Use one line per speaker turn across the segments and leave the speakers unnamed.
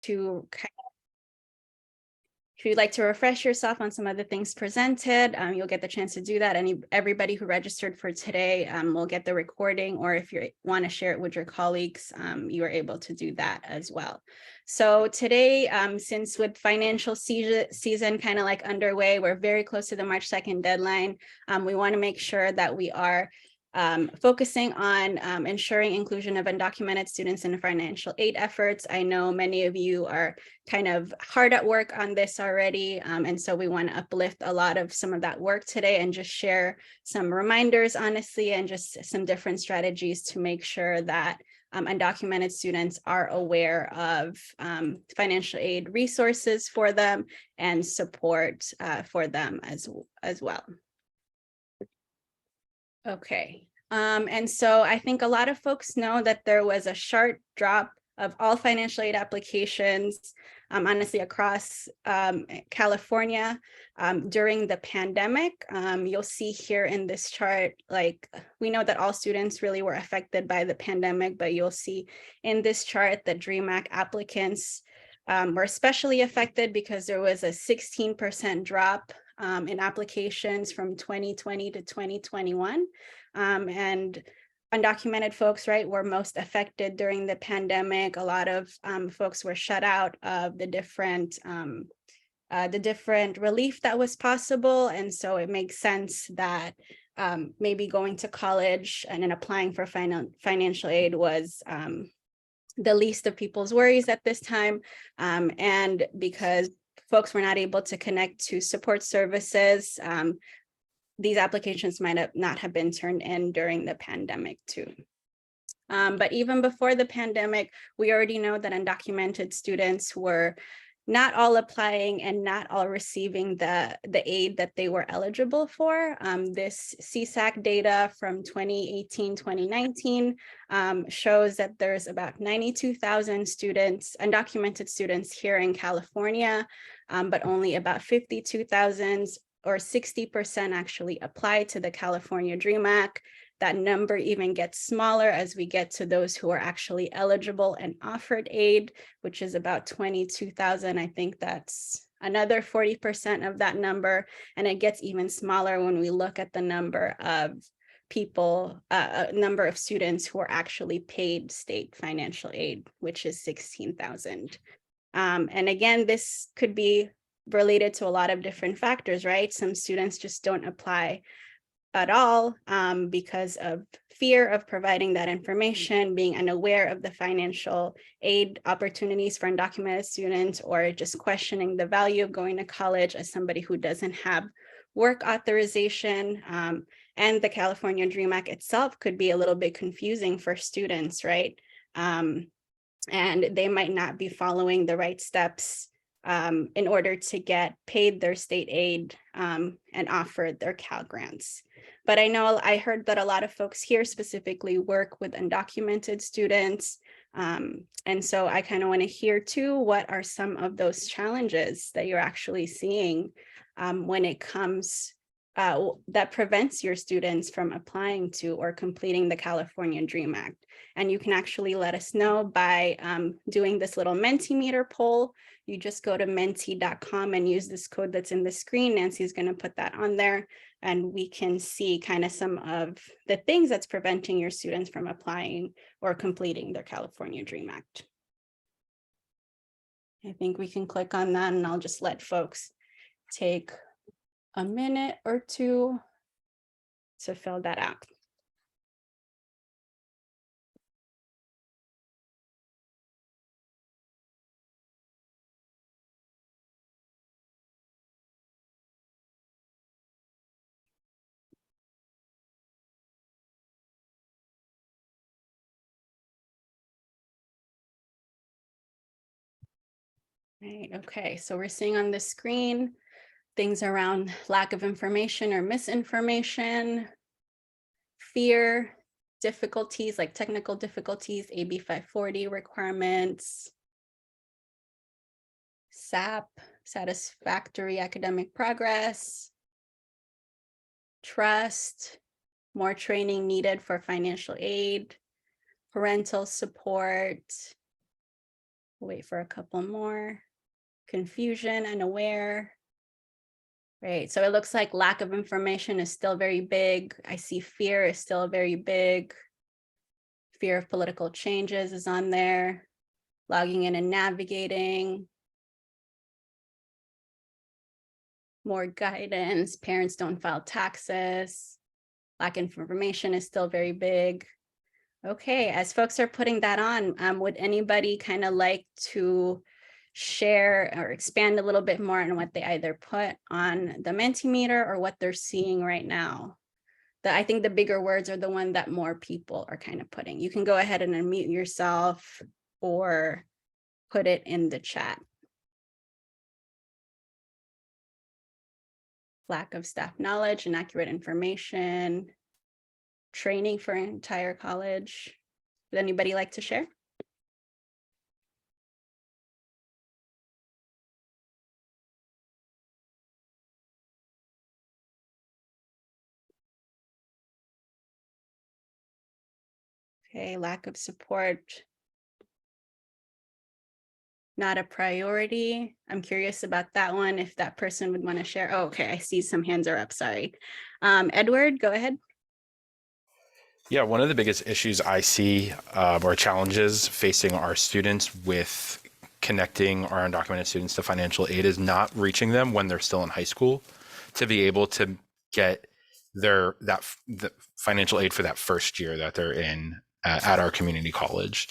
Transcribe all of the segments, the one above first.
to if you'd like to refresh yourself on some of the things presented, you'll get the chance to do that. Everybody who registered for today will get the recording, or if you want to share it with your colleagues, you are able to do that as well. So today, since with financial season kind of like underway, we're very close to the March 2nd deadline. We want to make sure that we are focusing on ensuring inclusion of undocumented students in financial aid efforts. I know many of you are kind of hard at work on this already, and so we want to uplift a lot of some of that work today and just share some reminders, honestly, and just some different strategies to make sure that undocumented students are aware of financial aid resources for them and support for them as well. Okay, and so I think a lot of folks know that there was a sharp drop of all financial aid applications, honestly, across California during the pandemic. You'll see here in this chart, like, we know that all students really were affected by the pandemic, but you'll see in this chart that DREAM Act applicants were especially affected because there was a 16% drop in applications from 2020 to 2021. And undocumented folks, right, were most affected during the pandemic. A lot of folks were shut out of the different relief that was possible. And so it makes sense that maybe going to college and then applying for financial aid was the least of people's worries at this time. And because folks were not able to connect to support services, these applications might not have been turned in during the pandemic too. But even before the pandemic, we already know that undocumented students were not all applying and not all receiving the aid that they were eligible for. This CSAC data from 2018-2019 shows that there's about 92,000 students, undocumented students here in California, but only about 52,000 or 60% actually apply to the California DREAM Act. That number even gets smaller as we get to those who are actually eligible and offered aid, which is about 22,000. I think that's another 40% of that number. And it gets even smaller when we look at the number of people, number of students who are actually paid state financial aid, which is 16,000. And again, this could be related to a lot of different factors, right? Some students just don't apply at all because of fear of providing that information, being unaware of the financial aid opportunities for undocumented students, or just questioning the value of going to college as somebody who doesn't have work authorization. And the California DREAM Act itself could be a little bit confusing for students, right? And they might not be following the right steps in order to get paid their state aid and offered their Cal grants. But I heard that a lot of folks here specifically work with undocumented students. And so I kind of want to hear too, what are some of those challenges that you're actually seeing when it comes that prevents your students from applying to or completing the California DREAM Act. And you can actually let us know by doing this little Mentimeter poll. You just go to menti.com and use this code that's in the screen. Nancy's going to put that on there, and we can see kind of some of the things that's preventing your students from applying or completing their California DREAM Act. I think we can click on that, and I'll just let folks take a minute or two to fill that out. Right, okay, so we're seeing on the screen things around lack of information or misinformation, fear, difficulties like technical difficulties, AB 540 requirements, SAP, satisfactory academic progress, trust, more training needed for financial aid, parental support, Wait for a couple more. Confusion, unaware. Right, so it looks like lack of information is still very big. I see fear is still very big. Fear of political changes is on there. Logging in and navigating. More guidance, parents don't file taxes. Lack of information is still very big. Okay, as folks are putting that on, would anybody kind of like to share or expand a little bit more on what they either put on the Mentimeter or what they're seeing right now? I think the bigger words are the one that more people are kind of putting. You can go ahead and unmute yourself or put it in the chat. Lack of staff knowledge, inaccurate information, training for entire college. Would anybody like to share? Okay, lack of support. Not a priority. I'm curious about that one, if that person would want to share. Oh, okay, I see some hands are up, sorry. Edward, go ahead.
Yeah, one of the biggest issues I see or challenges facing our students with connecting our undocumented students to financial aid is not reaching them when they're still in high school to be able to get the financial aid for that first year that they're in at our community college.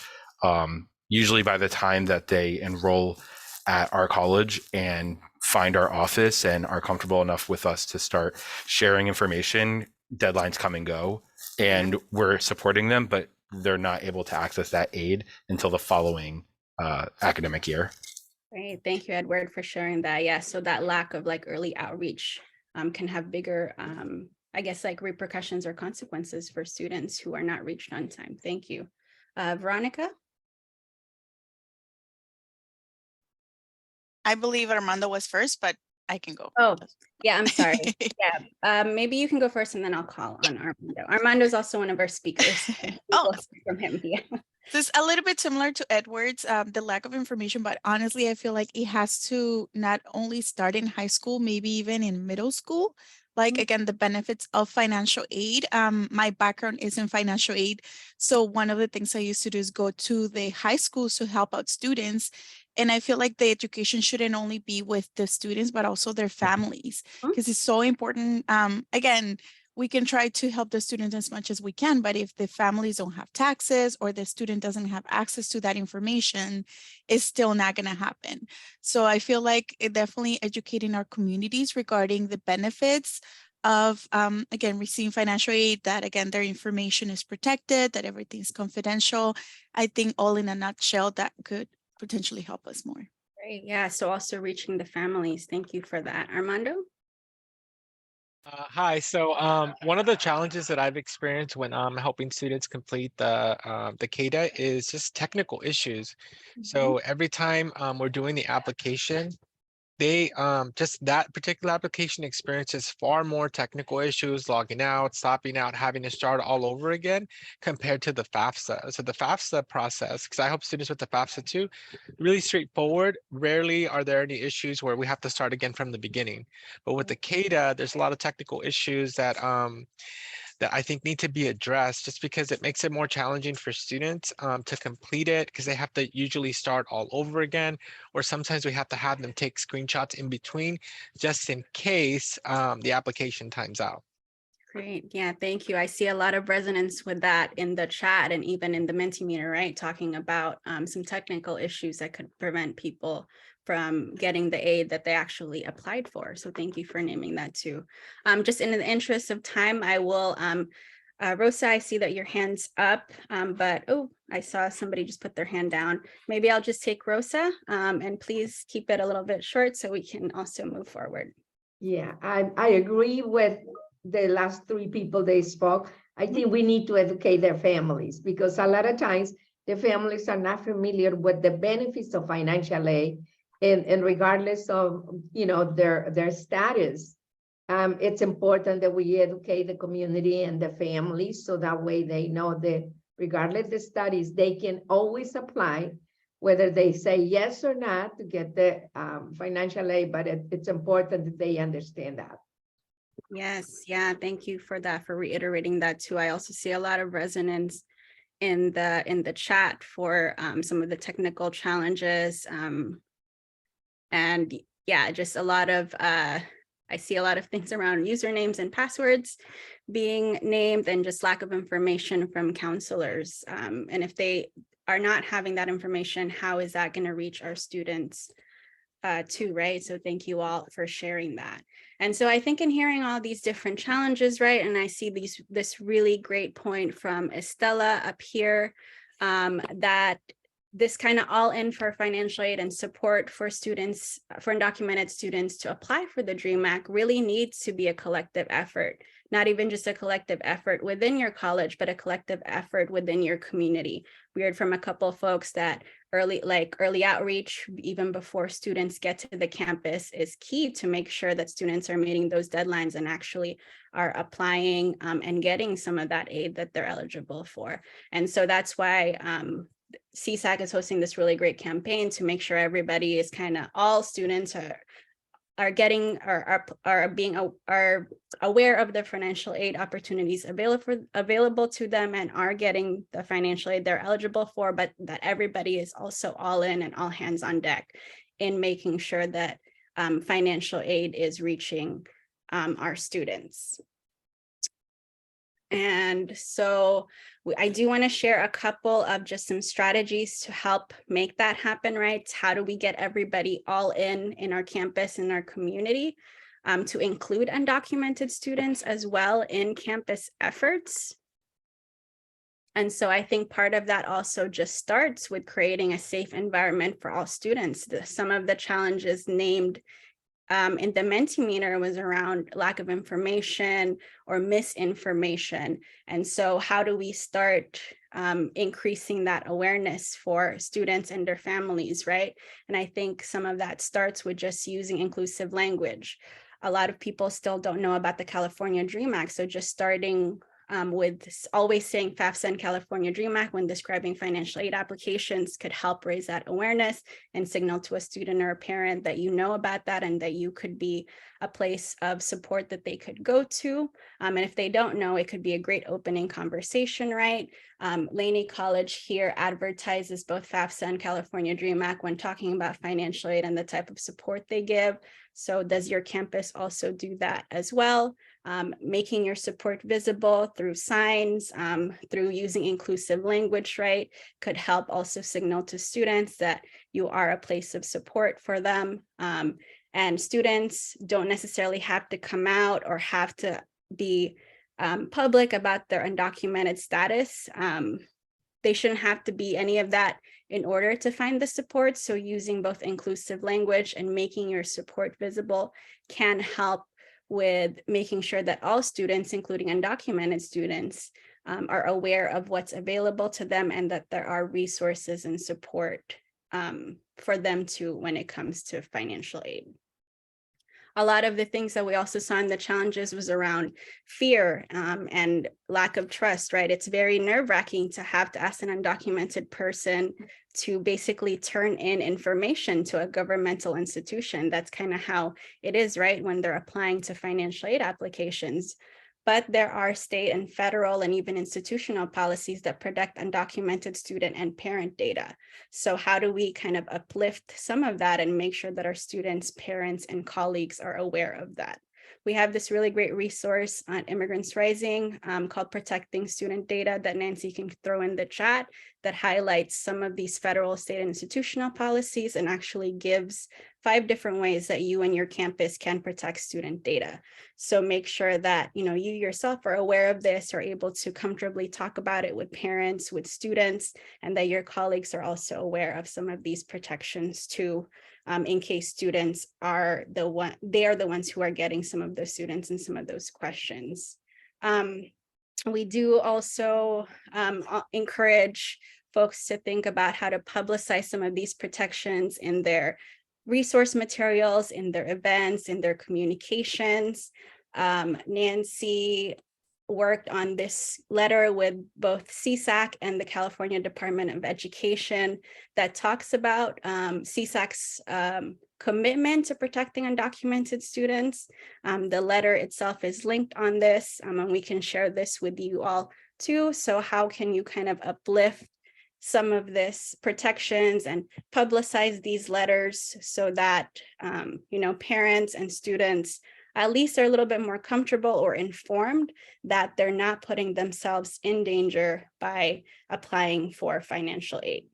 Usually by the time that they enroll at our college and find our office and are comfortable enough with us to start sharing information, deadlines come and go, and we're supporting them, but they're not able to access that aid until the following academic year.
Great, thank you, Edward, for sharing that. Yeah, so that lack of like early outreach can have bigger, I guess, like repercussions or consequences for students who are not reached on time. Thank you. Veronica?
I believe Armando was first, but I can go.
Oh, yeah, I'm sorry. Yeah, maybe you can go first and then I'll call on Armando. Armando's also one of our speakers.
Oh,
from him, yeah.
So it's a little bit similar to Edward's, the lack of information, but honestly, I feel like it has to not only start in high school, maybe even in middle school. Like, again, the benefits of financial aid. My background is in financial aid. So one of the things I used to do is go to the high schools to help out students. And I feel like the education shouldn't only be with the students, but also their families, because it's so important. Again, we can try to help the students as much as we can, but if the families don't have taxes or the student doesn't have access to that information, it's still not going to happen. So I feel like definitely educating our communities regarding the benefits of, again, receiving financial aid, that again, their information is protected, that everything's confidential. I think all in a nutshell, that could potentially help us more.
Great, yeah, so also reaching the families. Thank you for that. Armando?
Hi. So one of the challenges that I've experienced when I'm helping students complete the CADA is just technical issues. So every time we're doing the application, they just that particular application experiences far more technical issues, logging out, stopping out, having to start all over again compared to the FAFSA. So the FAFSA process, because I help students with the FAFSA too, really straightforward. Rarely are there any issues where we have to start again from the beginning. But with the CADA, there's a lot of technical issues that that I think need to be addressed, just because it makes it more challenging for students to complete it, because they have to usually start all over again, or sometimes we have to have them take screenshots in between just in case the application times out.
Great, yeah, thank you. I see a lot of resonance with that in the chat and even in the Mentimeter, right? Talking about some technical issues that could prevent people from getting the aid that they actually applied for. So thank you for naming that too. Just in the interest of time, I will, Rosa, I see that your hand's up, but oh, I saw somebody just put their hand down. Maybe I'll just take Rosa and please keep it a little bit short so we can also move forward.
Yeah, I agree with the last three people they spoke. I think we need to educate their families, because a lot of times the families are not familiar with the benefits of financial aid, and regardless of, you know, their status, it's important that we educate the community and the families, so that way they know that regardless of the studies, they can always apply whether they say yes or not to get the financial aid, but it's important that they understand that.
Yes, yeah, thank you for that, for reiterating that too. I also see a lot of resonance in the chat for some of the technical challenges. And yeah, just a lot of, I see a lot of things around usernames and passwords being named and just lack of information from counselors. And if they are not having that information, how is that going to reach our students too, right? So thank you all for sharing that. And so I think in hearing all these different challenges, right, and I see this really great point from Estella up here, that this kind of all in for financial aid and support for students, for undocumented students to apply for the DREAM Act really needs to be a collective effort, not even just a collective effort within your college, but a collective effort within your community. We heard from a couple of folks that early outreach, even before students get to the campus, is key to make sure that students are meeting those deadlines and actually are applying and getting some of that aid that they're eligible for. And so that's why CSAC is hosting this really great campaign to make sure everybody is all students are getting or are aware of the financial aid opportunities available to them and are getting the financial aid they're eligible for, but that everybody is also all in and all hands on deck in making sure that financial aid is reaching our students. And so I do want to share a couple of just some strategies to help make that happen, right? How do we get everybody all in our campus, in our community, to include undocumented students as well in campus efforts? And so I think part of that also just starts with creating a safe environment for all students. Some of the challenges named in the Mentimeter was around lack of information or misinformation. And so how do we start increasing that awareness for students and their families, right? And I think some of that starts with just using inclusive language. A lot of people still don't know about the California DREAM Act. So just starting with always saying FAFSA and California DREAM Act when describing financial aid applications could help raise that awareness and signal to a student or a parent that you know about that and that you could be a place of support that they could go to. And if they don't know, it could be a great opening conversation, right? Laney College here advertises both FAFSA and California DREAM Act when talking about financial aid and the type of support they give. So does your campus also do that as well? Making your support visible through signs, through using inclusive language, right, could help also signal to students that you are a place of support for them. And students don't necessarily have to come out or have to be public about their undocumented status. They shouldn't have to be any of that in order to find the support. So using both inclusive language and making your support visible can help with making sure that all students, including undocumented students, are aware of what's available to them and that there are resources and support for them too when it comes to financial aid. A lot of the things that we also saw in the challenges was around fear and lack of trust, right? It's very nerve-wracking to have to ask an undocumented person to basically turn in information to a governmental institution. That's kind of how it is, right? When they're applying to financial aid applications. But there are state and federal and even institutional policies that protect undocumented student and parent data. So how do we kind of uplift some of that and make sure that our students, parents, and colleagues are aware of that? We have this really great resource on Immigrants Rising called Protecting Student Data that Nancy can throw in the chat that highlights some of these federal, state, and institutional policies and actually gives 5 different ways that you and your campus can protect student data. So make sure that you yourself are aware of this, are able to comfortably talk about it with parents, with students, and that your colleagues are also aware of some of these protections too, in case students are the ones who are getting some of those students and some of those questions. We do also encourage folks to think about how to publicize some of these protections in their resource materials, in their events, in their communications. Nancy worked on this letter with both CSAC and the California Department of Education that talks about CSAC's commitment to protecting undocumented students. The letter itself is linked on this, and we can share this with you all too. So how can you kind of uplift some of this protections and publicize these letters so that parents and students at least are a little bit more comfortable or informed that they're not putting themselves in danger by applying for financial aid.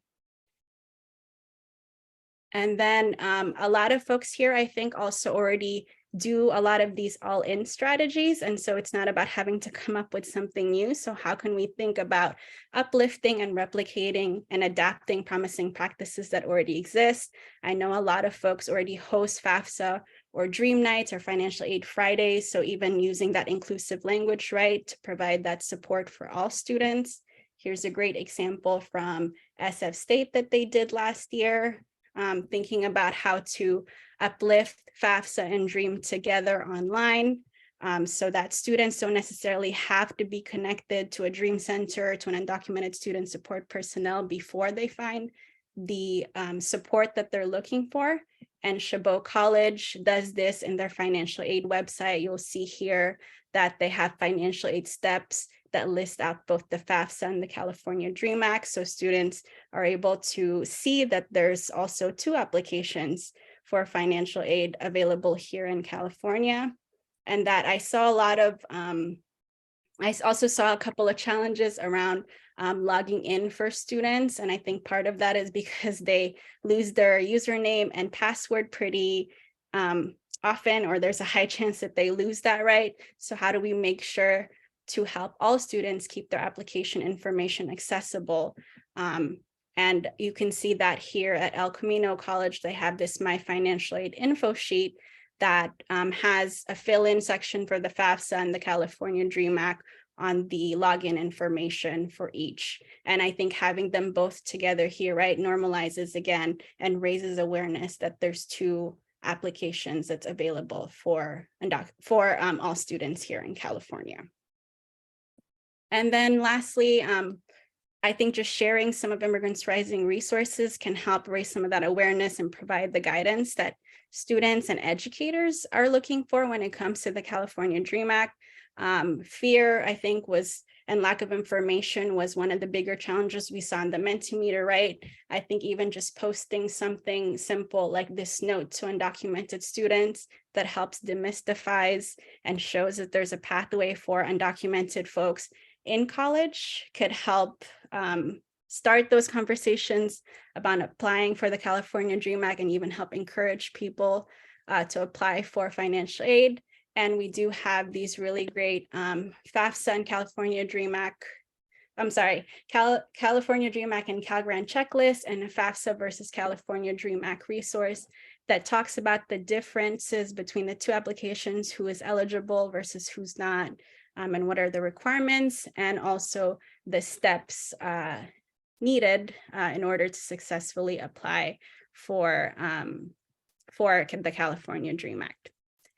And then a lot of folks here, I think, also already do a lot of these all-in strategies. And so it's not about having to come up with something new. So how can we think about uplifting and replicating and adapting promising practices that already exist? I know a lot of folks already host FAFSA or Dream Nights or Financial Aid Fridays. So even using that inclusive language, right, to provide that support for all students. Here's a great example from SF State that they did last year, thinking about how to uplift FAFSA and Dream together online, so that students don't necessarily have to be connected to a Dream Center, to an undocumented student support personnel before they find the support that they're looking for. And Chabot College does this in their financial aid website. You'll see here that they have financial aid steps that list out both the FAFSA and the California Dream Act. So students are able to see that there's also 2 applications for financial aid available here in California. And that I saw a lot of, I also saw a couple of challenges around logging in for students. And I think part of that is because they lose their username and password pretty often, or there's a high chance that they lose that, right? So how do we make sure to help all students keep their application information accessible? And you can see that here at El Camino College, they have this My Financial Aid info sheet that has a fill-in section for the FAFSA and the California Dream Act on the login information for each. And I think having them both together here, right, normalizes again and raises awareness that there's 2 applications that's available for all students here in California. And then lastly, I think just sharing some of Immigrants Rising resources can help raise some of that awareness and provide the guidance that students and educators are looking for when it comes to the California Dream Act. Fear, I think, and lack of information was one of the bigger challenges we saw in the Mentimeter, right? I think even just posting something simple like this note to undocumented students that helps demystifies and shows that there's a pathway for undocumented folks in college could help start those conversations about applying for the California Dream Act and even help encourage people to apply for financial aid. And we do have these really great FAFSA and California Dream Act, California Dream Act and Cal Grant checklist, and a FAFSA versus California Dream Act resource that talks about the differences between the 2 applications, who is eligible versus who's not, and what are the requirements, and also the steps needed in order to successfully apply for the California Dream Act.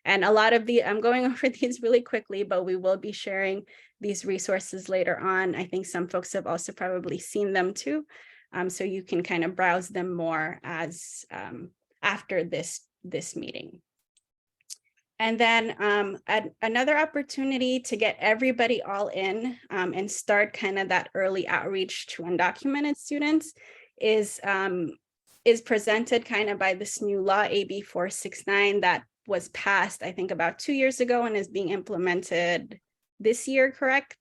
And a lot of I'm going over these really quickly, but we will be sharing these resources later on. I think some folks have also probably seen them too. So you can kind of browse them more as after this meeting. And then another opportunity to get everybody all in and start kind of that early outreach to undocumented students is presented kind of by this new law, AB 469, that was passed, I think, about 2 years ago and is being implemented this year, correct?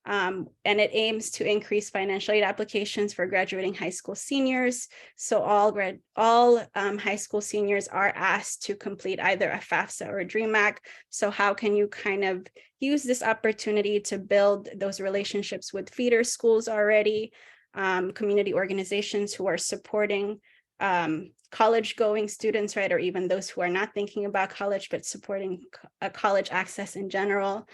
And it aims to increase financial aid applications for graduating high school seniors. So all high school seniors are asked to complete either a FAFSA or a Dream Act. So how can you kind of use this opportunity to build those relationships with feeder schools already, community organizations who are supporting college-going students, right, or even those who are not thinking about college, but supporting college access in general,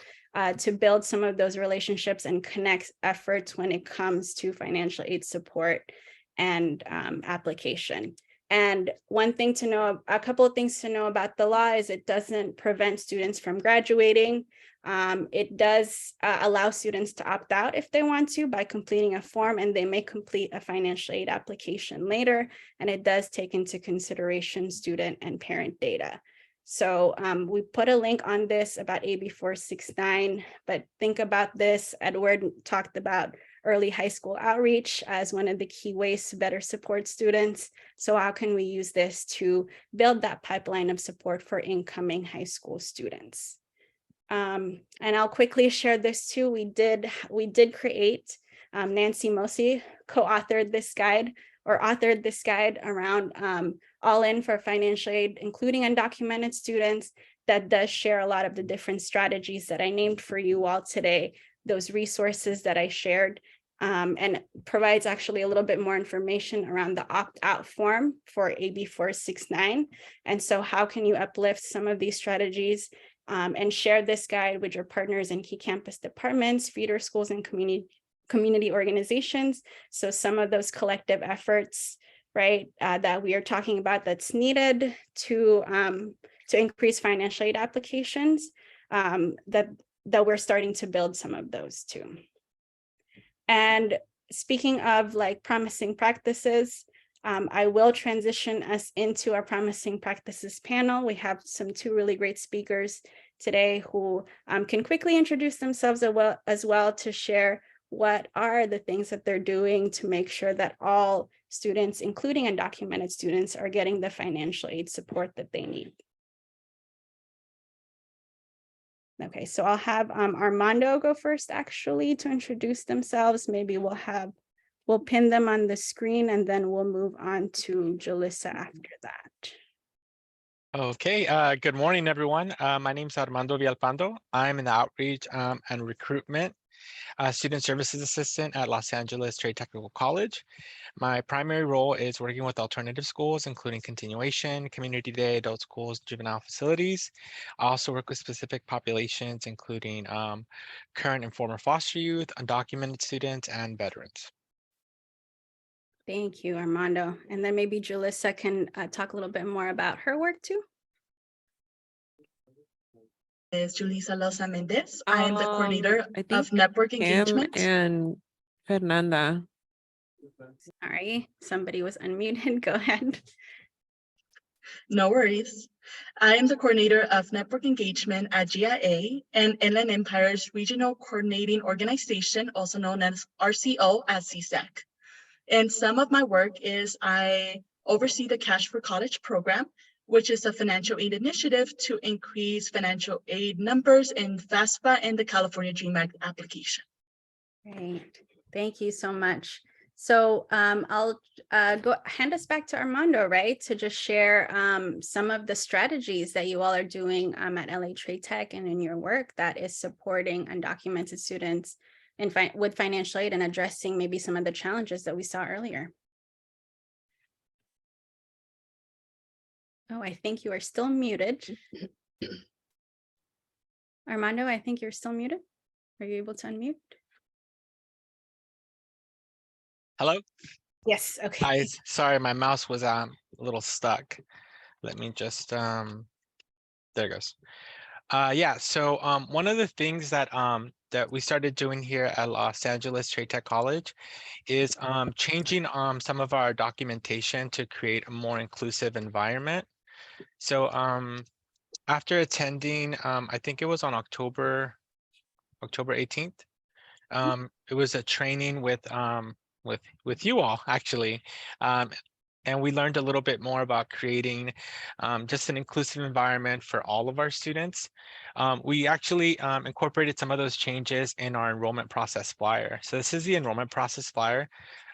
to build some of those relationships and connect efforts when it comes to financial aid support and application. And a couple of things to know about the law is it doesn't prevent students from graduating. It does allow students to opt out if they want to by completing a form, and they may complete a financial aid application later. And it does take into consideration student and parent data. So we put a link on this about AB 469, but think about this. Edward talked about early high school outreach as one of the key ways to better support students. So how can we use this to build that pipeline of support for incoming high school students? And I'll quickly share this too. We did create, Nancy Mosi co-authored this guide, or authored this guide around all in for financial aid, including undocumented students, that does share a lot of the different strategies that I named for you all today, those resources that I shared, and provides actually a little bit more information around the opt-out form for AB 469. And so how can you uplift some of these strategies and share this guide with your partners in key campus departments, feeder schools, and community organizations. So some of those collective efforts, right, that we are talking about that's needed to increase financial aid applications, that we're starting to build some of those too. And speaking of like promising practices, I will transition us into our promising practices panel. We have two really great speakers today who can quickly introduce themselves as well to share what are the things that they're doing to make sure that all students, including undocumented students, are getting the financial aid support that they need. Okay, so I'll have Armando go first actually to introduce themselves. Maybe we'll pin them on the screen, and then we'll move on to Julissa after that.
Okay, good morning, everyone. My name is Armando Villalpando. I'm an outreach and recruitment student services assistant at Los Angeles Trade Technical College. My primary role is working with alternative schools, including continuation, community day, adult schools, juvenile facilities. I also work with specific populations, including current and former foster youth, undocumented students, and veterans.
Thank you, Armando. And then maybe Julissa can talk a little bit more about her work too.
Is Julissa Loza Mendez. I am the coordinator
I think
of network
Pam
engagement.
and Fernanda.
Sorry, somebody was unmuted. Go ahead.
No worries. I am the coordinator of network engagement at GIA and Inland Empire's regional coordinating organization, also known as RCO at CSEC. And some of my work is I oversee the Cash for College program, which is a financial aid initiative to increase financial aid numbers in FAFSA and the California Dream Act application.
Great, thank you so much. So I'll hand us back to Armando, right, to just share some of the strategies that you all are doing at LA Trade Tech and in your work that is supporting undocumented students with financial aid and addressing maybe some of the challenges that we saw earlier. Oh, I think you are still muted. Armando, I think you're still muted. Are you able to unmute?
Hello?
Yes, okay.
Sorry, my mouse was a little stuck. Let me just, there it goes. Yeah, so one of the things that that we started doing here at Los Angeles Trade Tech College is changing some of our documentation to create a more inclusive environment. So after attending, I think it was on October 18th, it was a training with you all actually. And we learned a little bit more about creating just an inclusive environment for all of our students. We actually incorporated some of those changes in our enrollment process flyer. So this is the enrollment process flyer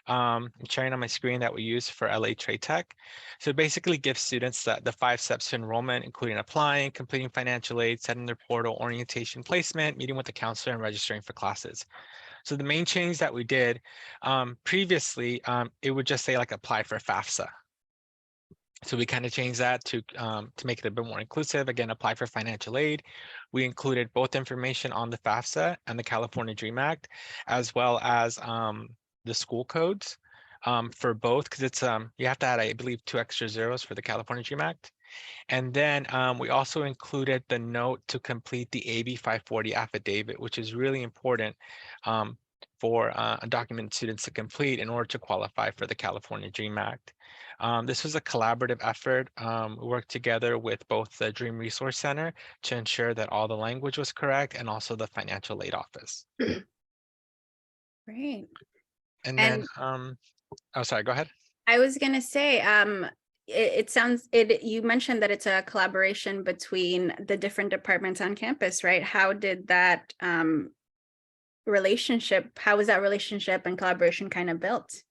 I'm sharing on my screen that we use for LA Trade Tech. So it basically gives students the 5 steps to enrollment, including applying, completing financial aid, setting their portal, orientation, placement, meeting with the counselor, and registering for classes. So the main change that we did previously, it would just say like apply for FAFSA. So we kind of changed that to make it a bit more inclusive. Again, apply for financial aid. We included both information on the FAFSA and the California Dream Act, as well as the school codes for both, because it's you have to add, I believe, 2 extra zeros for the California Dream Act. And then we also included the note to complete the AB 540 affidavit, which is really important for undocumented students to complete in order to qualify for the California Dream Act. This was a collaborative effort. We worked together with both the Dream Resource Center to ensure that all the language was correct, and also the financial aid office.
Great.
And
And-
then, oh, sorry, go ahead.
I was gonna say, it sounds, you mentioned that it's a collaboration between the different departments on campus, right? How did that relationship, how was that relationship and collaboration kind of built?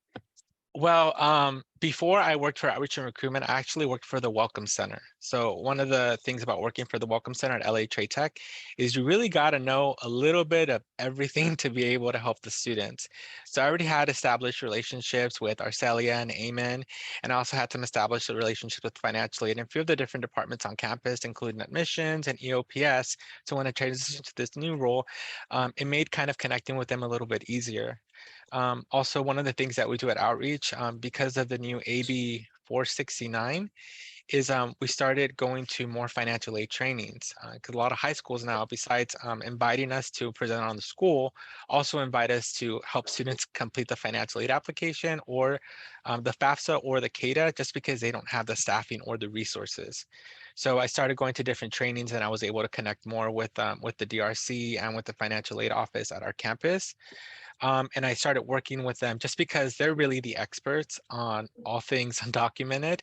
Well, before I worked for Outreach and Recruitment, I actually worked for the Welcome Center. So one of the things about working for the Welcome Center at LA Trade Tech is you really got to know a little bit of everything to be able to help the students. So I already had established relationships with Arcelia and Amen, and I also had some established relationships with financial aid and a few of the different departments on campus, including admissions and EOPS. So when I transitioned to this new role, it made kind of connecting with them a little bit easier. Also, one of the things that we do at Outreach, because of the new AB 469, is we started going to more financial aid trainings, because a lot of high schools now, besides inviting us to present on the school, also invite us to help students complete the financial aid application, or the FAFSA or the CADA, just because they don't have the staffing or the resources. So I started going to different trainings, and I was able to connect more with the DRC and with the financial aid office at our campus. And I started working with them just because they're really the experts on all things undocumented.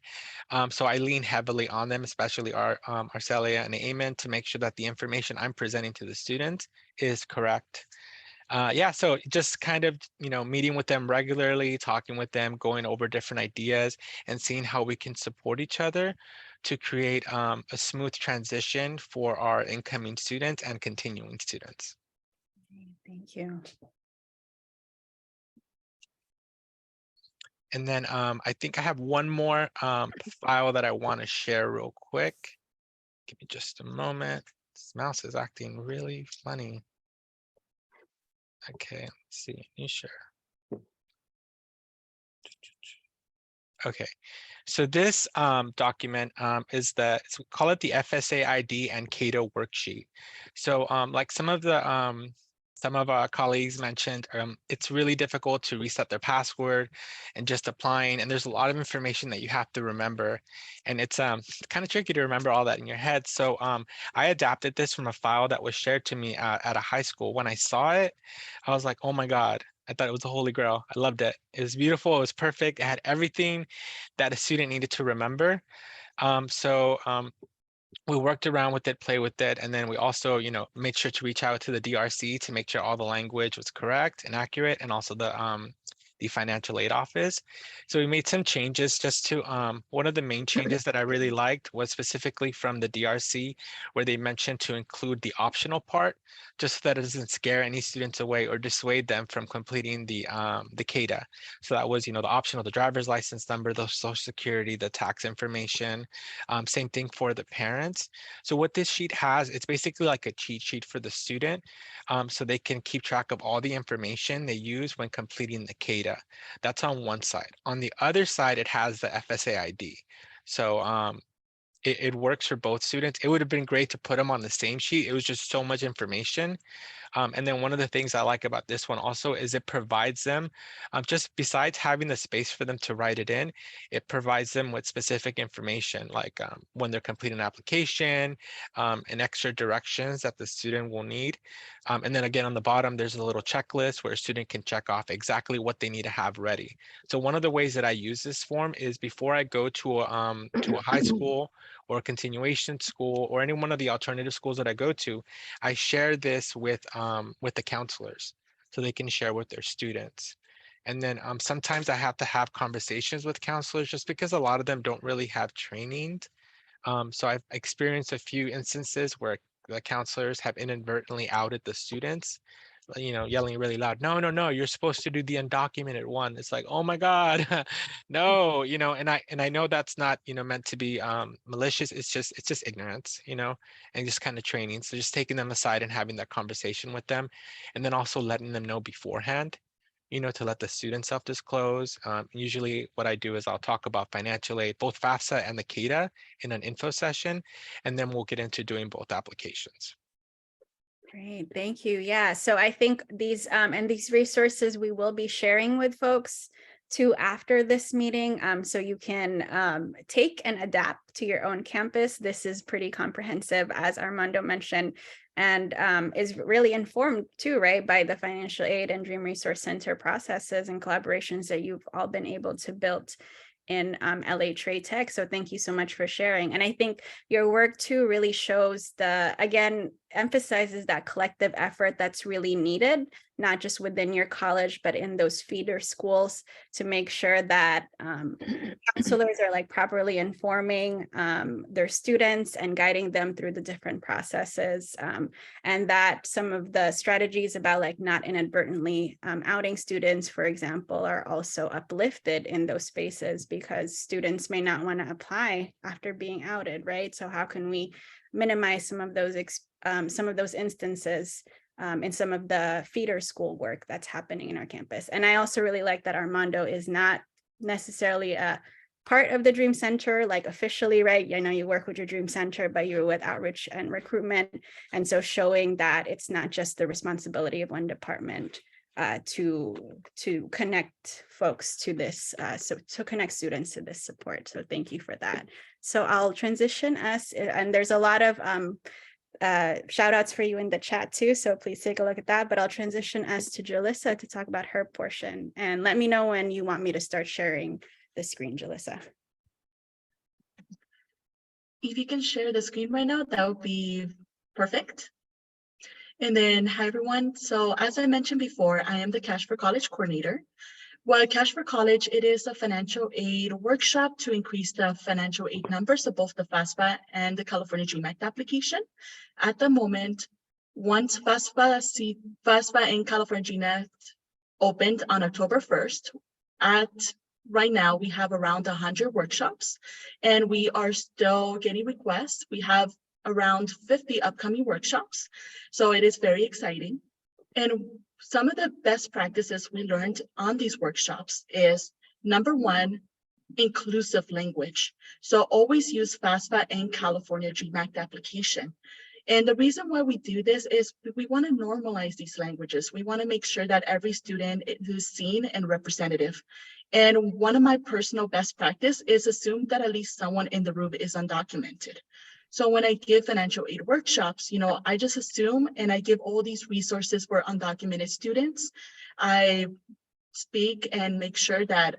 So I lean heavily on them, especially Arcelia and Amen, to make sure that the information I'm presenting to the students is correct. Yeah, so just kind of, meeting with them regularly, talking with them, going over different ideas, and seeing how we can support each other to create a smooth transition for our incoming students and continuing students.
Thank you.
And then I think I have one more file that I want to share real quick. Give me just a moment. This mouse is acting really funny. Okay, let's see. You share. Okay, so this document is call it the FSA ID and CADA worksheet. So like some of our colleagues mentioned, it's really difficult to reset their password and just applying, and there's a lot of information that you have to remember, and it's kind of tricky to remember all that in your head. So I adapted this from a file that was shared to me at a high school. When I saw it, I was like, oh my God, I thought it was the holy grail. I loved it. It was beautiful. It was perfect. It had everything that a student needed to remember. We worked around with it, play with it, and then we also, made sure to reach out to the DRC to make sure all the language was correct and accurate, and also the financial aid office. So we made some changes just to, one of the main changes that I really liked was specifically from the DRC, where they mentioned to include the optional part, just so that it doesn't scare any students away or dissuade them from completing the CADA. So that was, the optional, the driver's license number, the social security, the tax information, same thing for the parents. So what this sheet has, it's basically like a cheat sheet for the student, so they can keep track of all the information they use when completing the CADA. That's on one side. On the other side, it has the FSA ID. So it works for both students. It would have been great to put them on the same sheet. It was just so much information. And then one of the things I like about this one also is it provides them, just besides having the space for them to write it in, it provides them with specific information, like when they're completing an application, and extra directions that the student will need. And then again, on the bottom, there's a little checklist where a student can check off exactly what they need to have ready. So one of the ways that I use this form is before I go to a high school or a continuation school or any one of the alternative schools that I go to, I share this with the counselors so they can share with their students. And then sometimes I have to have conversations with counselors just because a lot of them don't really have training. So I've experienced a few instances where the counselors have inadvertently outed the students, yelling really loud, no, no, no, you're supposed to do the undocumented one. It's like, oh my God, no, and I know that's not, meant to be malicious. It's just ignorance, and just kind of training. So just taking them aside and having that conversation with them, and then also letting them know beforehand to let the students self-disclose. Usually what I do is I'll talk about financial aid, both FAFSA and the CADA in an info session, and then we'll get into doing both applications.
Great, thank you. Yeah, so I think these and these resources we will be sharing with folks too after this meeting, so you can take and adapt to your own campus. This is pretty comprehensive, as Armando mentioned, and is really informed too, right, by the financial aid and Dream Resource Center processes and collaborations that you've all been able to build in LA Trade Tech. So thank you so much for sharing. And I think your work too really shows again, emphasizes that collective effort that's really needed, not just within your college, but in those feeder schools to make sure that counselors are like properly informing their students and guiding them through the different processes. And that some of the strategies about like not inadvertently outing students, for example, are also uplifted in those spaces because students may not want to apply after being outed, right? So how can we minimize some of those instances in some of the feeder school work that's happening in our campus? And I also really like that Armando is not necessarily a part of the Dream Center, like officially, right? I know you work with your Dream Center, but you're with outreach and recruitment. And so showing that it's not just the responsibility of one department to connect folks to this, so to connect students to this support. So thank you for that. So I'll transition us, and there's a lot of shout outs for you in the chat too, so please take a look at that, but I'll transition us to Julissa to talk about her portion, and let me know when you want me to start sharing the screen, Julissa.
If you can share the screen right now, that would be perfect. And then, hi everyone. So as I mentioned before, I am the Cash for College coordinator. Well, Cash for College, it is a financial aid workshop to increase the financial aid numbers of both the FAFSA and the California Dream Act application. At the moment, once FAFSA and California Dream Act opened on October 1st, right now we have around 100 workshops, and we are still getting requests. We have around 50 upcoming workshops, so it is very exciting. And some of the best practices we learned on these workshops is, number one, inclusive language. So always use FAFSA and California Dream Act application. And the reason why we do this is we want to normalize these languages. We want to make sure that every student is seen and representative. And one of my personal best practice is assume that at least someone in the room is undocumented. So when I give financial aid workshops, I just assume and I give all these resources for undocumented students. I speak and make sure that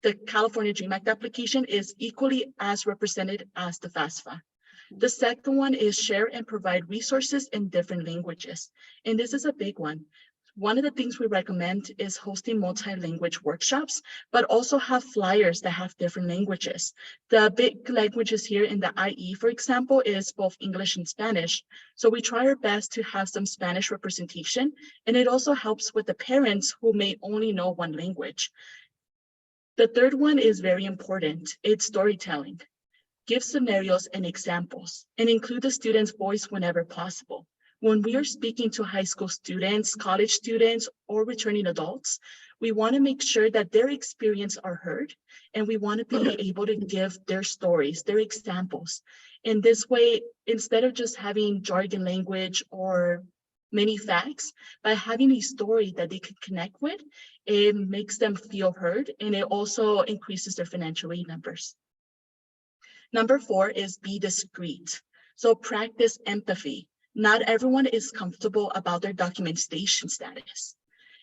the California Dream Act application is equally as represented as the FAFSA. The second one is share and provide resources in different languages. And this is a big one. One of the things we recommend is hosting multi-language workshops, but also have flyers that have different languages. The big languages here in the IE, for example, is both English and Spanish. So we try our best to have some Spanish representation, and it also helps with the parents who may only know one language. The third one is very important. It's storytelling. Give scenarios and examples, and include the student's voice whenever possible. When we are speaking to high school students, college students, or returning adults, we want to make sure that their experience are heard, and we want to be able to give their stories, their examples. In this way, instead of just having jargon language or many facts, by having a story that they can connect with, it makes them feel heard, and it also increases their financial aid numbers. Number 4 is be discreet. So practice empathy. Not everyone is comfortable about their documentation status.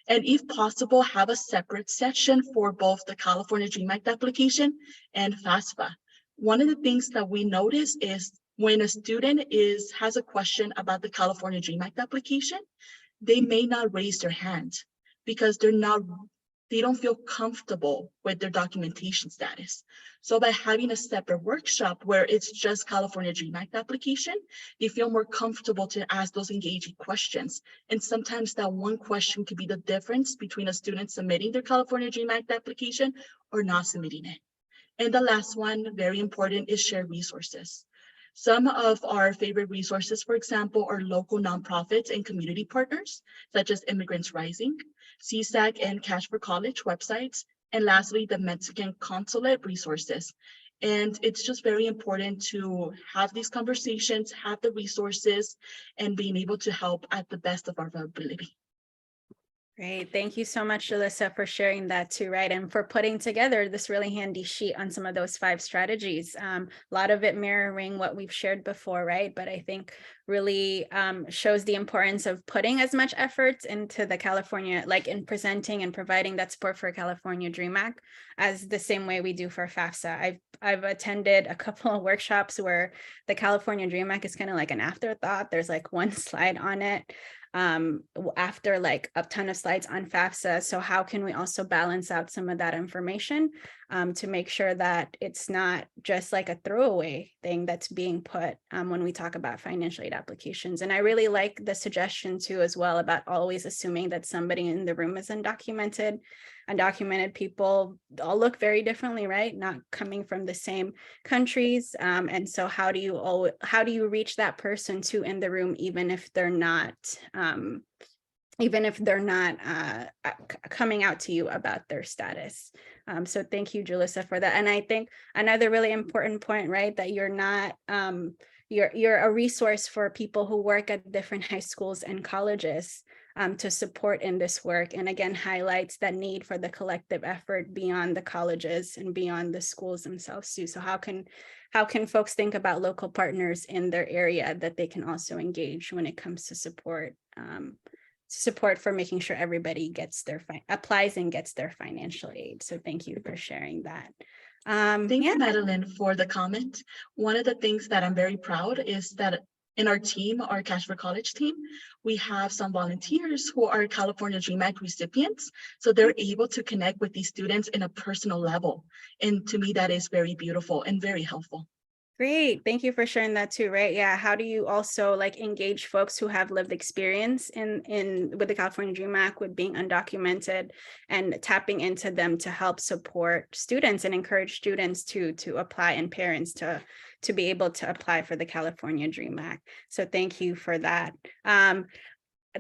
And if possible, have a separate section for both the California Dream Act application and FAFSA. One of the things that we notice is when a student has a question about the California Dream Act application, they may not raise their hand because they don't feel comfortable with their documentation status. So by having a separate workshop where it's just California Dream Act application, they feel more comfortable to ask those engaging questions. And sometimes that one question could be the difference between a student submitting their California Dream Act application or not submitting it. And the last one, very important, is share resources. Some of our favorite resources, for example, are local nonprofits and community partners, such as Immigrants Rising, CSAC and Cash for College websites, and lastly, the Mexican Consulate resources. And it's just very important to have these conversations, have the resources, and being able to help at the best of our ability.
Great. Thank you so much, Julissa, for sharing that too, right? And for putting together this really handy sheet on some of those 5 strategies. A lot of it mirroring what we've shared before, right? But I think really shows the importance of putting as much effort into the California, like in presenting and providing that support for California Dream Act as the same way we do for FAFSA. I've attended a couple of workshops where the California Dream Act is kind of like an afterthought. There's like one slide on it after like a ton of slides on FAFSA. So how can we also balance out some of that information to make sure that it's not just like a throwaway thing that's being put when we talk about financial aid applications. And I really like the suggestion too as well about always assuming that somebody in the room is undocumented. Undocumented people all look very differently, right? Not coming from the same countries. And so how do you reach that person too in the room, even if they're not coming out to you about their status. So thank you, Julissa, for that. And I think another really important point, right, that you're not, you're a resource for people who work at different high schools and colleges to support in this work. And again, highlights that need for the collective effort beyond the colleges and beyond the schools themselves too. So how can folks think about local partners in their area that they can also engage when it comes to support for making sure everybody gets applies and gets their financial aid. So thank you for sharing that.
Thank you, Madeline, for the comment. One of the things that I'm very proud is that in our team, our Cash for College team, we have some volunteers who are California Dream Act recipients. So they're able to connect with these students in a personal level. And to me, that is very beautiful and very helpful.
Great. Thank you for sharing that too, right? Yeah. How do you also like engage folks who have lived experience with the California Dream Act with being undocumented and tapping into them to help support students and encourage students to apply and parents to be able to apply for the California Dream Act. So thank you for that.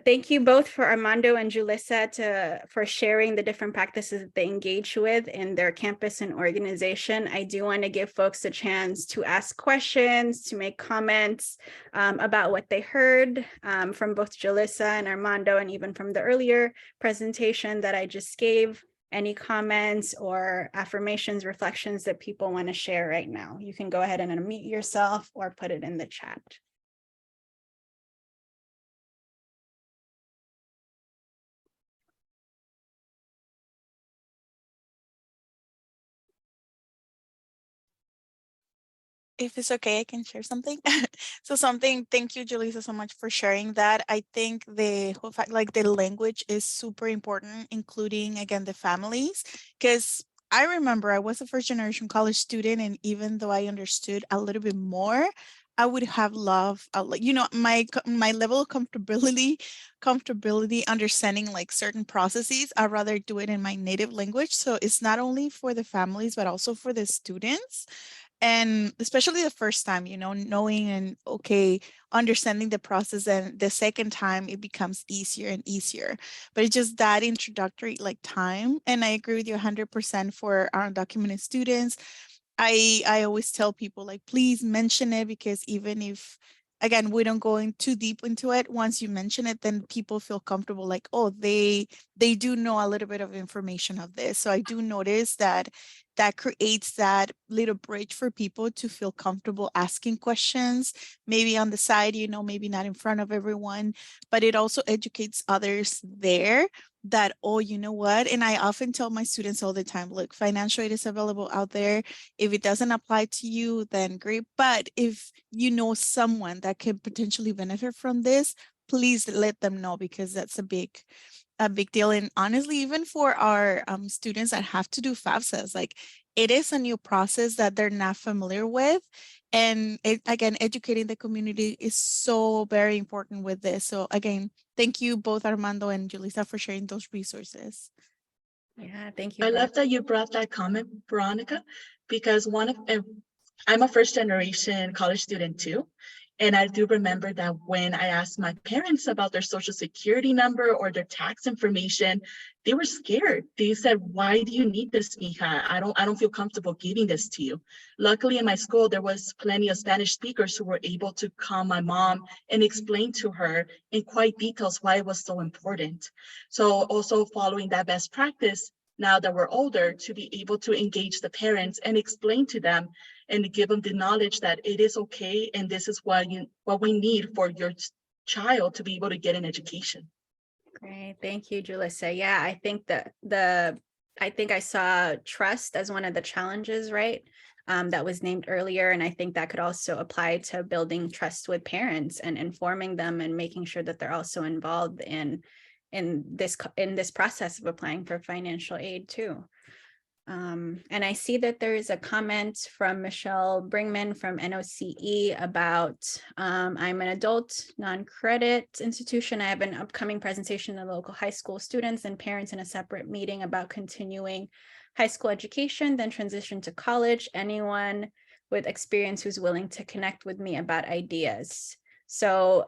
Thank you both for Armando and Julissa for sharing the different practices that they engage with in their campus and organization. I do want to give folks a chance to ask questions, to make comments about what they heard from both Julissa and Armando, and even from the earlier presentation that I just gave. Any comments or affirmations, reflections that people want to share right now? You can go ahead and unmute yourself or put it in the chat.
If it's okay, I can share something. Thank you, Julissa, so much for sharing that. I think the whole fact, like the language is super important, including, again, the families, because I remember I was a first generation college student, and even though I understood a little bit more, I would have loved, my level of comfortability understanding like certain processes. I'd rather do it in my native language. So it's not only for the families, but also for the students. And especially the first time, knowing and understanding the process, and the second time it becomes easier and easier. But it's just that introductory time. And I agree with you 100% for our undocumented students. I always tell people please mention it, because even if, again, we don't go in too deep into it, once you mention it, then people feel comfortable they do know a little bit of information of this. So I do notice that creates that little bridge for people to feel comfortable asking questions, maybe on the side, maybe not in front of everyone, but it also educates others there that, oh, you know what? And I often tell my students all the time, look, financial aid is available out there. If it doesn't apply to you, then great. But if you know someone that can potentially benefit from this, please let them know, because that's a big deal. And honestly, even for our students that have to do FAFSAs, it is a new process that they're not familiar with. And again, educating the community is so very important with this. So again, thank you both, Armando and Julissa, for sharing those resources.
Yeah, thank you.
I love that you brought that comment, Veronica, because I'm a first generation college student too. And I do remember that when I asked my parents about their social security number or their tax information, they were scared. They said, "Why do you need this, mija? I don't feel comfortable giving this to you." Luckily in my school, there was plenty of Spanish speakers who were able to calm my mom and explain to her in quite details why it was so important. So also following that best practice, now that we're older, to be able to engage the parents and explain to them and give them the knowledge that it is okay and this is what we need for your child to be able to get an education.
Great, thank you, Julissa. Yeah, I think that I think I saw trust as one of the challenges, right? That was named earlier, and I think that could also apply to building trust with parents and informing them and making sure that they're also involved in this process of applying for financial aid too. And I see that there is a comment from Michelle Bringman from NOCE about I'm an adult non-credit institution. I have an upcoming presentation to local high school students and parents in a separate meeting about continuing high school education, then transition to college. Anyone with experience who's willing to connect with me about ideas. So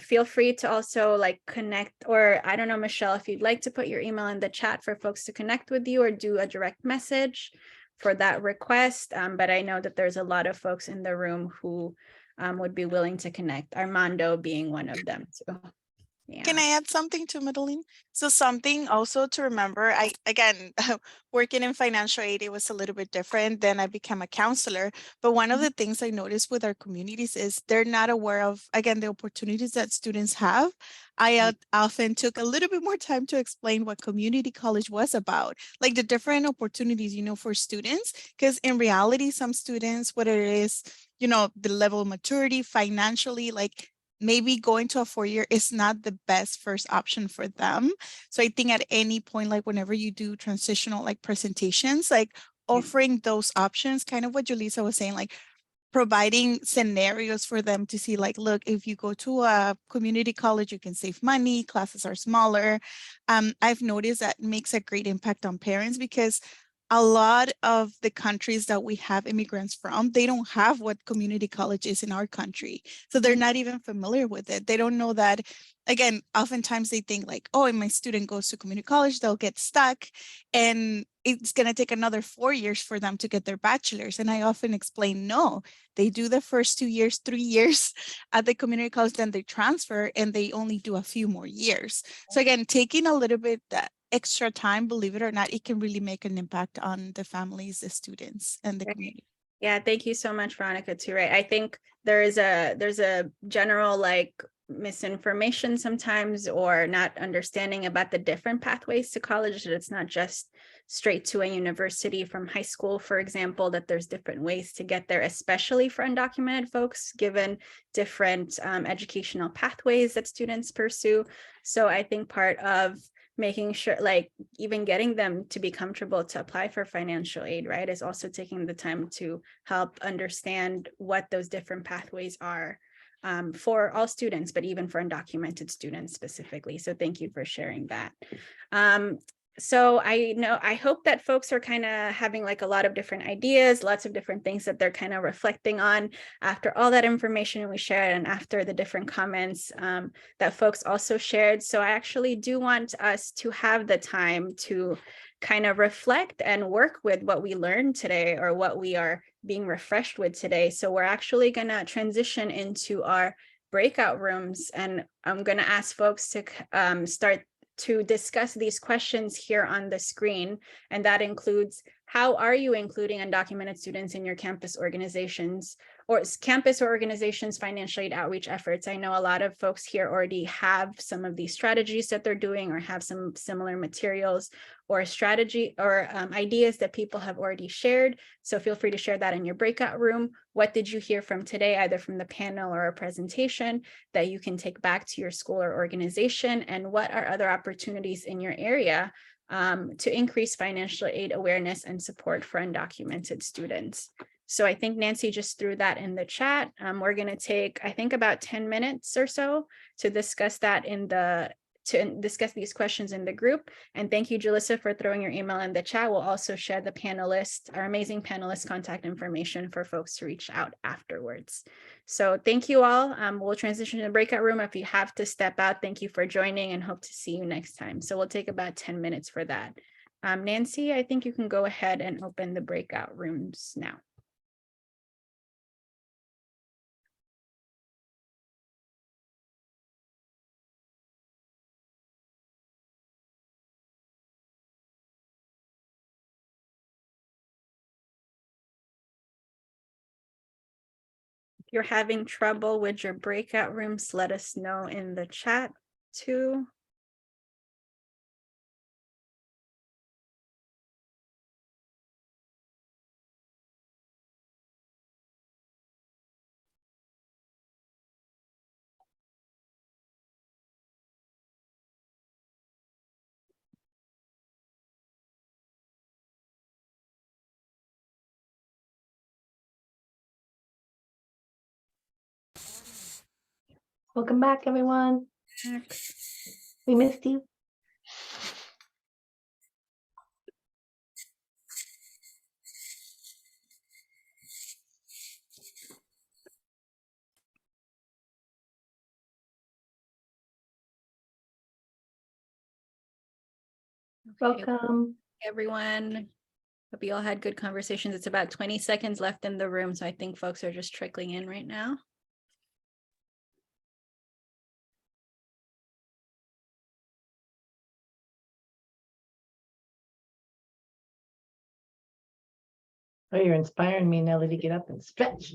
feel free to also like connect, or I don't know, Michelle, if you'd like to put your email in the chat for folks to connect with you or do a direct message for that request. But I know that there's a lot of folks in the room who would be willing to connect, Armando being one of them too. Yeah.
Can I add something to Madeline? So something also to remember, again, working in financial aid, it was a little bit different. Then I became a counselor. But one of the things I noticed with our communities is they're not aware of, again, the opportunities that students have. I often took a little bit more time to explain what community college was about, like the different opportunities, for students, because in reality, some students, whether it is, the level of maturity financially, like maybe going to a 4-year is not the best first option for them. So I think at any point, like whenever you do transitional like presentations, like offering those options, kind of what Julissa was saying, like providing scenarios for them to see, like, look, if you go to a community college, you can save money, classes are smaller. I've noticed that makes a great impact on parents because a lot of the countries that we have immigrants from, they don't have what community college is in our country. So they're not even familiar with it. They don't know that, again, oftentimes they think like, oh, if my student goes to community college, they'll get stuck and it's going to take another 4 years for them to get their bachelor's. And I often explain, no, they do the first 2 years, 3 years at the community college, then they transfer and they only do a few more years. So again, taking a little bit extra time, believe it or not, it can really make an impact on the families, the students, and the community.
Yeah, thank you so much, Veronica, too. Right, I think there's a general like misinformation sometimes or not understanding about the different pathways to college, that it's not just straight to a university from high school, for example, that there's different ways to get there, especially for undocumented folks, given different educational pathways that students pursue. So I think part of making sure, like even getting them to be comfortable to apply for financial aid, right, is also taking the time to help understand what those different pathways are for all students, but even for undocumented students specifically. So thank you for sharing that. So I hope that folks are kind of having like a lot of different ideas, lots of different things that they're kind of reflecting on after all that information we shared and after the different comments that folks also shared. So I actually do want us to have the time to kind of reflect and work with what we learned today or what we are being refreshed with today. So we're actually going to transition into our breakout rooms, and I'm going to ask folks to start to discuss these questions here on the screen. And that includes, how are you including undocumented students in your campus organizations or campus or organizations financial aid outreach efforts? I know a lot of folks here already have some of these strategies that they're doing or have some similar materials or strategy or ideas that people have already shared. So feel free to share that in your breakout room. What did you hear from today, either from the panel or a presentation that you can take back to your school or organization? And what are other opportunities in your area to increase financial aid awareness and support for undocumented students? So I think Nancy just threw that in the chat. We're going to take, I think, about 10 minutes or so to discuss that to discuss these questions in the group. And thank you, Julissa, for throwing your email in the chat. We'll also share the panelists, our amazing panelists' contact information for folks to reach out afterwards. So thank you all. We'll transition to the breakout room. If you have to step out, thank you for joining and hope to see you next time. So we'll take about 10 minutes for that. Nancy, I think you can go ahead and open the breakout rooms now. If you're having trouble with your breakout rooms, let us know in the chat too.
Welcome back, everyone. We missed you.
Okay,
Welcome.
everyone. Hope you all had good conversations. It's about 20 seconds left in the room, so I think folks are just trickling in right now.
Oh, you're inspiring me, Nelly, to get up and stretch.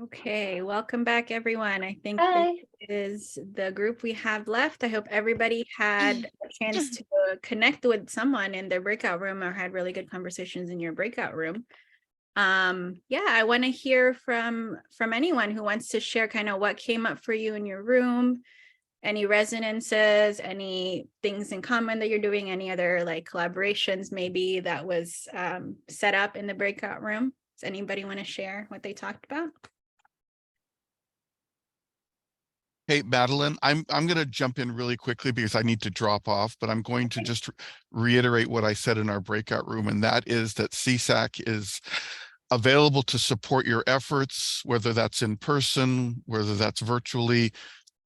Okay, welcome back, everyone. I think
Hi.
this is the group we have left. I hope everybody had a chance to connect with someone in their breakout room or had really good conversations in your breakout room. Yeah, I want to hear from anyone who wants to share kind of what came up for you in your room, any resonances, any things in common that you're doing, any other like collaborations maybe that was set up in the breakout room. Does anybody want to share what they talked about?
Hey, Madeline, I'm going to jump in really quickly because I need to drop off, but I'm going to just reiterate what I said in our breakout room, and that is that CSAC is available to support your efforts, whether that's in person, whether that's virtually,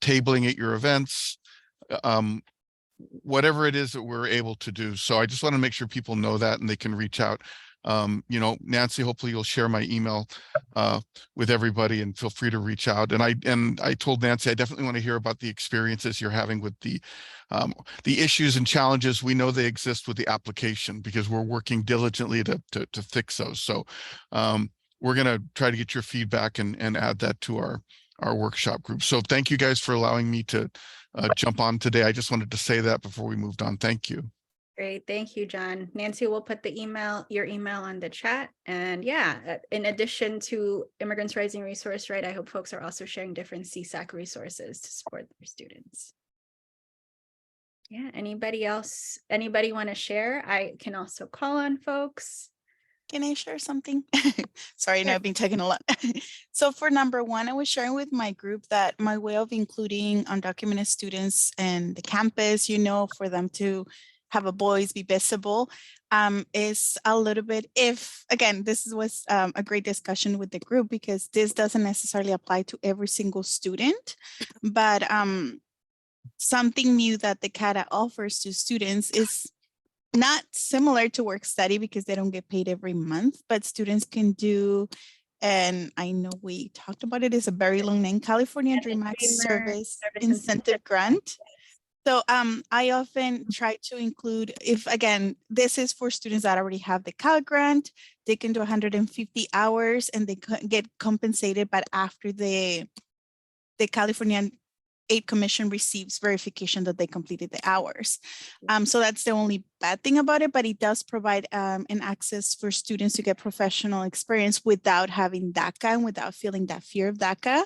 tabling at your events, whatever it is that we're able to do. So I just want to make sure people know that and they can reach out. You know, Nancy, hopefully you'll share my email with everybody and feel free to reach out. And I told Nancy, I definitely want to hear about the experiences you're having with the issues and challenges. We know they exist with the application because we're working diligently to fix those. So we're going to try to get your feedback and add that to our workshop group. So thank you guys for allowing me to jump on today. I just wanted to say that before we moved on. Thank you.
Great, thank you, John. Nancy will put your email on the chat. And yeah, in addition to Immigrants Rising Resource, right, I hope folks are also sharing different CSAC resources to support their students. Yeah, anybody else, anybody want to share? I can also call on folks.
Can I share something? Sorry, no, I've been taking a lot. So for number one, I was sharing with my group that my way of including undocumented students in the campus, you know, for them to have a voice, be visible, is a little bit, again, this was a great discussion with the group because this doesn't necessarily apply to every single student, but something new that the CADA offers to students is not similar to work study because they don't get paid every month, but students can do, and I know we talked about it, is a very long name, California Dream Act Service Incentive Grant. So I often try to include, if again, this is for students that already have the Cal grant, they can do 150 hours and they get compensated, but after the California Aid Commission receives verification that they completed the hours. So that's the only bad thing about it, but it does provide an access for students to get professional experience without having DACA and without feeling that fear of DACA.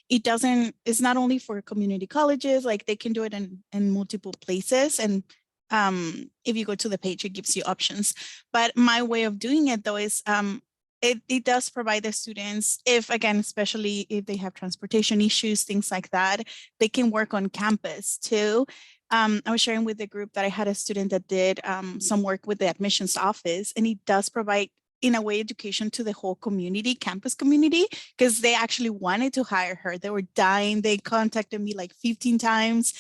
It's not only for community colleges, like they can do it in multiple places. And if you go to the page, it gives you options. But my way of doing it though is it does provide the students, if again, especially if they have transportation issues, things like that, they can work on campus too. I was sharing with the group that I had a student that did some work with the admissions office, and it does provide, in a way, education to the whole community, campus community, because they actually wanted to hire her. They were dying. They contacted me like 15 times.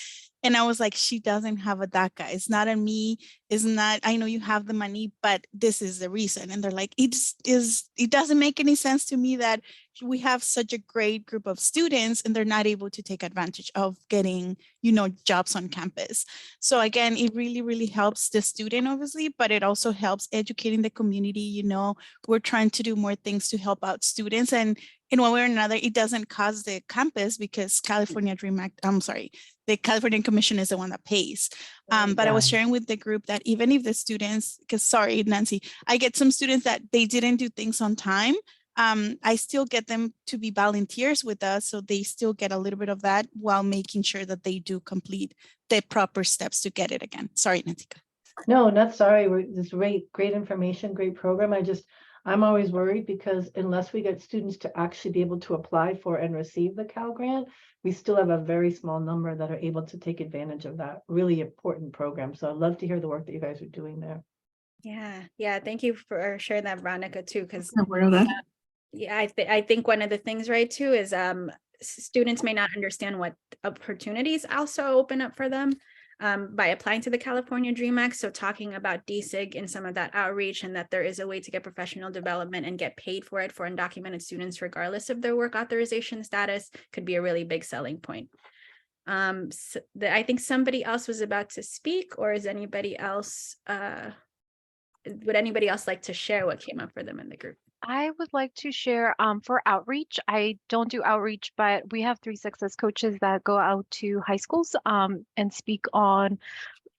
And I was like, she doesn't have a DACA. It's not on me. It's not, I know you have the money, but this is the reason. And they're like, it doesn't make any sense to me that we have such a great group of students and they're not able to take advantage of getting, jobs on campus. So again, it really, really helps the student, obviously, but it also helps educating the community. We're trying to do more things to help out students. And in one way or another, it doesn't cost the campus because California Dream Act, the California Commission is the one that pays. But I was sharing with the group that even if the students, because sorry, Nancy, I get some students that they didn't do things on time. I still get them to be volunteers with us. So they still get a little bit of that while making sure that they do complete the proper steps to get it again. Sorry, Nancy.
No, not sorry. This great information, great program. I'm always worried because unless we get students to actually be able to apply for and receive the Cal Grant, we still have a very small number that are able to take advantage of that really important program. So I'd love to hear the work that you guys are doing there.
Yeah. Thank you for sharing that, Veronica, too, because
Aware of that.
I think one of the things, right, too, is students may not understand what opportunities also open up for them by applying to the California Dream Act. So talking about DSIG and some of that outreach, and that there is a way to get professional development and get paid for it for undocumented students, regardless of their work authorization status, could be a really big selling point. So I think somebody else was about to speak, or is anybody else, would anybody else like to share what came up for them in the group?
I would like to share for outreach. I don't do outreach, but we have 3 success coaches that go out to high schools and speak on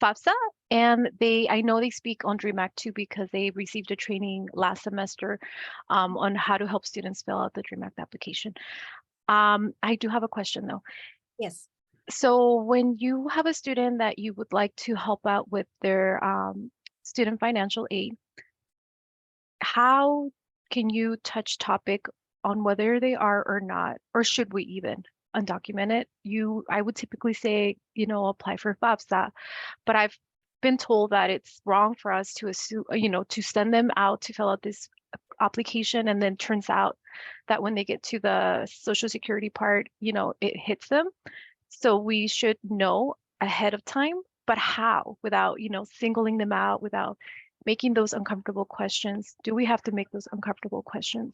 FAFSA. And I know they speak on Dream Act too, because they received a training last semester on how to help students fill out the Dream Act application. I do have a question though.
Yes.
So when you have a student that you would like to help out with their student financial aid, how can you touch topic on whether they are or not, or should we even undocumented? I would typically say, apply for FAFSA, but I've been told that it's wrong for us to assume, to send them out to fill out this application, and then turns out that when they get to the Social Security part, it hits them. So we should know ahead of time, but how? Without, singling them out, without making those uncomfortable questions. Do we have to make those uncomfortable questions?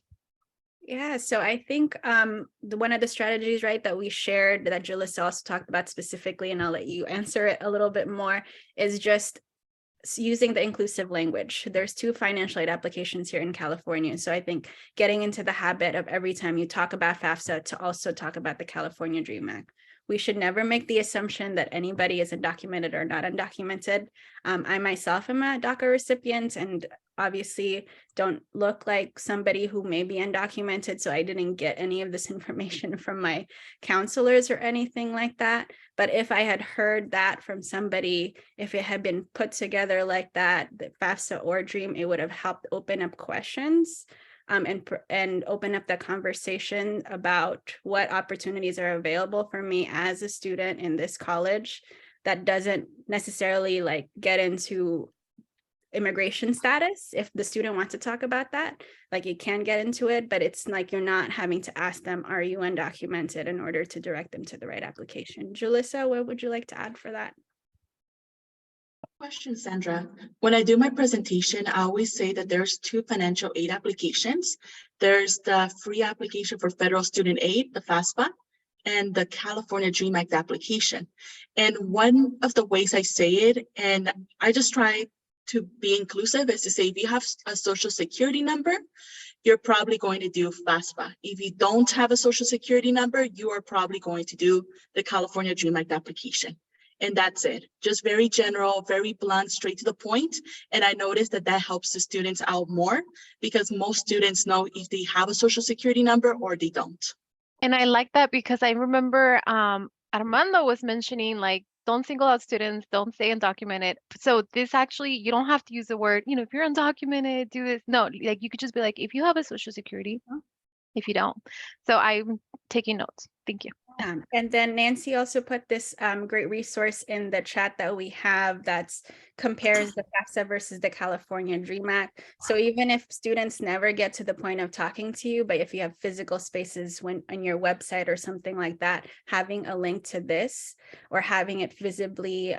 Yeah, so I think one of the strategies, right, that we shared, that Julissa also talked about specifically, and I'll let you answer it a little bit more, is just using the inclusive language. There's 2 financial aid applications here in California. So I think getting into the habit of every time you talk about FAFSA to also talk about the California Dream Act. We should never make the assumption that anybody is undocumented or not undocumented. I myself am a DACA recipient and obviously don't look like somebody who may be undocumented. So I didn't get any of this information from my counselors or anything like that. But if I had heard that from somebody, if it had been put together like that, the FAFSA or DREAM, it would have helped open up questions. And open up the conversation about what opportunities are available for me as a student in this college that doesn't necessarily get into immigration status. If the student wants to talk about that, you can get into it, but it's you're not having to ask them, are you undocumented, in order to direct them to the right application. Julissa, what would you like to add for that?
Question, Sandra. When I do my presentation, I always say that there's 2 financial aid applications. There's the free application for federal student aid, the FAFSA, and the California Dream Act application. And one of the ways I say it, and I just try to be inclusive, is to say, if you have a social security number, you're probably going to do FAFSA. If you don't have a social security number, you are probably going to do the California Dream Act application. And that's it. Just very general, very blunt, straight to the point. And I noticed that helps the students out more, because most students know if they have a social security number or they don't.
And I like that, because I remember Armando was mentioning don't single out students, don't say undocumented. So this actually, you don't have to use the word, you know, if you're undocumented, do this. No, like you could just be like, if you have a social security, if you don't. So I'm taking notes. Thank you.
And then Nancy also put this great resource in the chat that we have that's compares the FAFSA versus the California DREAM Act. So even if students never get to the point of talking to you, but if you have physical spaces when on your website or something like that, having a link to this or having it visibly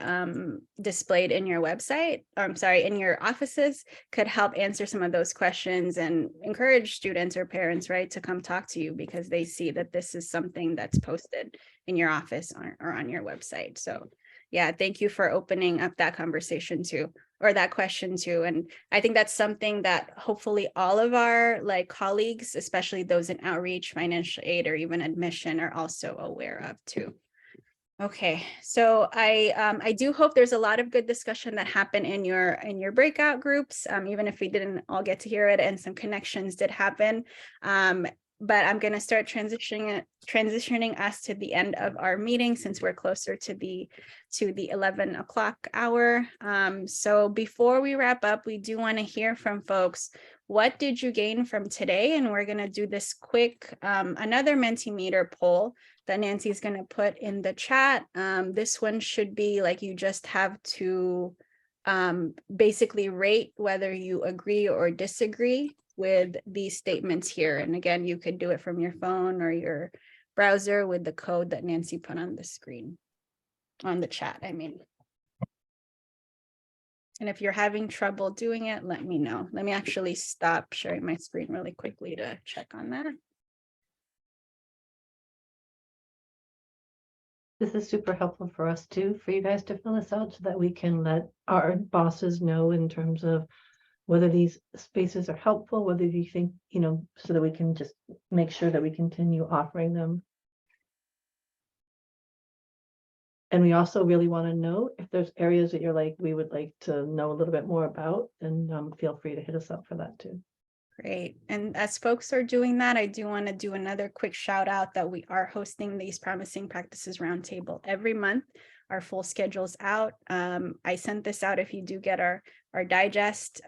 displayed in your website, or I'm sorry, in your offices could help answer some of those questions and encourage students or parents, right, to come talk to you because they see that this is something that's posted in your office or on your website. So yeah, thank you for opening up that conversation too, or that question too. And I think that's something that hopefully all of our like colleagues, especially those in outreach, financial aid, or even admission are also aware of too. Okay, so I do hope there's a lot of good discussion that happened in your breakout groups, even if we didn't all get to hear it and some connections did happen. But I'm going to start transitioning us to the end of our meeting since we're closer to the 11 o'clock hour. So before we wrap up, we do want to hear from folks. What did you gain from today? And we're going to do this quick, another Mentimeter poll that Nancy is going to put in the chat. This one should be like you just have to basically rate whether you agree or disagree with these statements here. And again, you could do it from your phone or your browser with the code that Nancy put on the screen, on the chat, I mean. And if you're having trouble doing it, let me know. Let me actually stop sharing my screen really quickly to check on that.
This is super helpful for us too, for you guys to fill this out so that we can let our bosses know in terms of whether these spaces are helpful, whether you think, you know, so that we can just make sure that we continue offering them. And we also really want to know if there's areas that you're like, we would like to know a little bit more about, and feel free to hit us up for that too.
Great. And as folks are doing that, I do want to do another quick shout out that we are hosting these Promising Practices Roundtable every month. Our full schedule's out. I sent this out if you do get our digest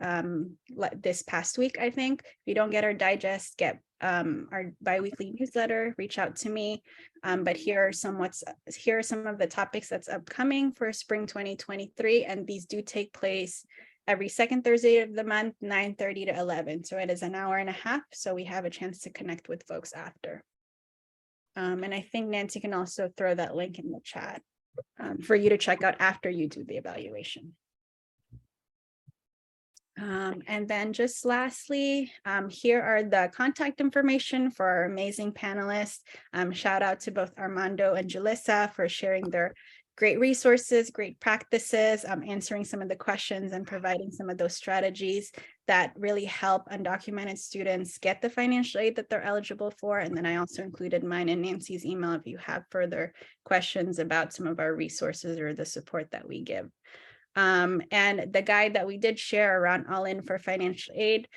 this past week, I think. If you don't get our digest, get our biweekly newsletter, reach out to me. But here are some of the topics that's upcoming for spring 2023, and these do take place every second Thursday of the month, 9:30 to 11. So it is an hour and a half. So we have a chance to connect with folks after. And I think Nancy can also throw that link in the chat for you to check out after you do the evaluation. And then just lastly, here are the contact information for our amazing panelists. Shout out to both Armando and Julissa for sharing their great resources, great practices, answering some of the questions and providing some of those strategies that really help undocumented students get the financial aid that they're eligible for. And then I also included mine and Nancy's email if you have further questions about some of our resources or the support that we give. And the guide that we did share around All In for Financial Aid,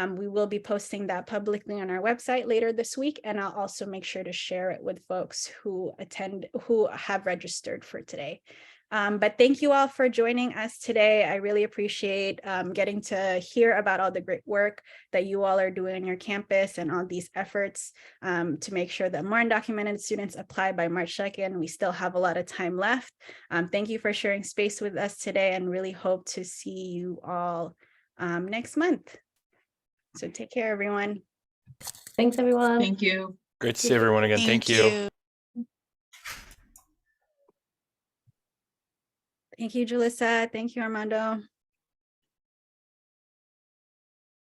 we will be posting that publicly on our website later this week. And I'll also make sure to share it with folks who have registered for today. But thank you all for joining us today. I really appreciate getting to hear about all the great work that you all are doing on your campus and all these efforts to make sure that more undocumented students apply by March 2nd. We still have a lot of time left. Thank you for sharing space with us today, and really hope to see you all next month. So take care, everyone.
Thanks, everyone.
Thank you.
Great to see everyone again. Thank you.
Thank you, Julissa. Thank you, Armando.